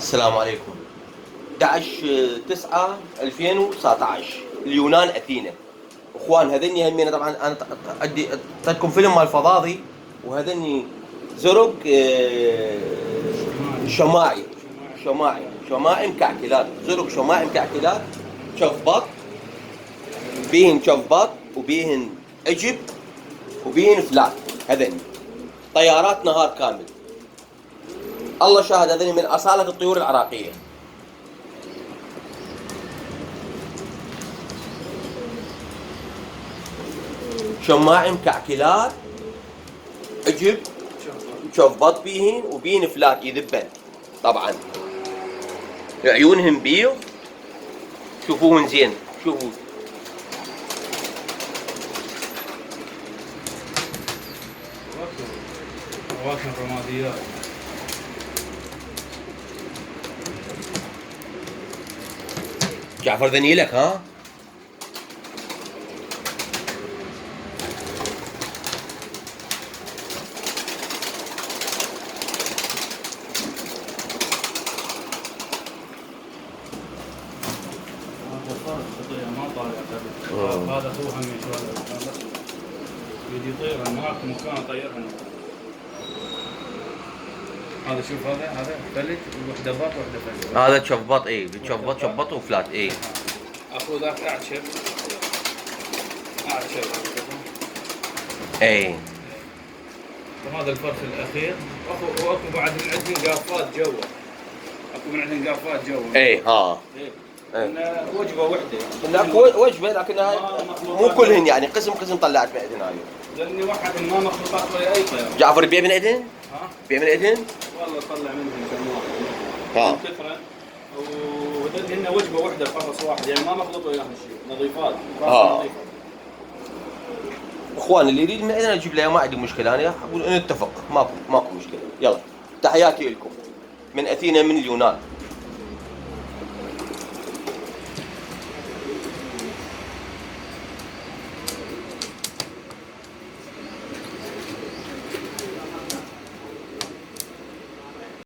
السلام عليكم. 11/9/2019 اليونان اثينا. اخوان هذني همينه طبعا انا ادي اعطيتكم فيلم مال فضاضي، وهذني زرق شماعي شماعي مكعكلات، زرق شماعي مكعكلات، شفبط بيهن شفبط وبيهن عجب وبيهن فلات. هذني طيارات نهار كامل. الله شاهد هذني من اصالة الطيور العراقية. شماعي مكعكلات عجب شفبط بيهن وبيهن فلات يذبن طبعا. عيونهم بيض، شوفوهن زين، شوفوا رواكن رماديات. جعفر ذنيلك ها. ما طالع. هذا اخوها من شوال يجي يطيرها ماكو مكان طيرها. هذا شوف هذا فلت وحده باط وحده فلت. هذا شفبط شفبط وفلات اخو ذاك اعشب وهذا الفرخ الاخير. واكو بعد من عندهم قافات جوا. ها. إن وجبه وحده. هناك وجبه لكنها مو كلهن، يعني قسم طلعت من عندنا هاي. لاني واحد ما مخلوقات ولا اي طياره. جعفر بيع من عندن؟ ها؟ بيع من عندن؟ والله طلع منهم كم واحد. كثره. وهن وجبه وحده فرص واحد، يعني ما مخلوط وياهم شيء، نظيفات. نظيفه. اخوان اللي يريد من عندنا نجيب له، ما عندي مشكله، انا اقول نتفق، ماكو مشكله. يلا تحياتي لكم من اثينا من اليونان.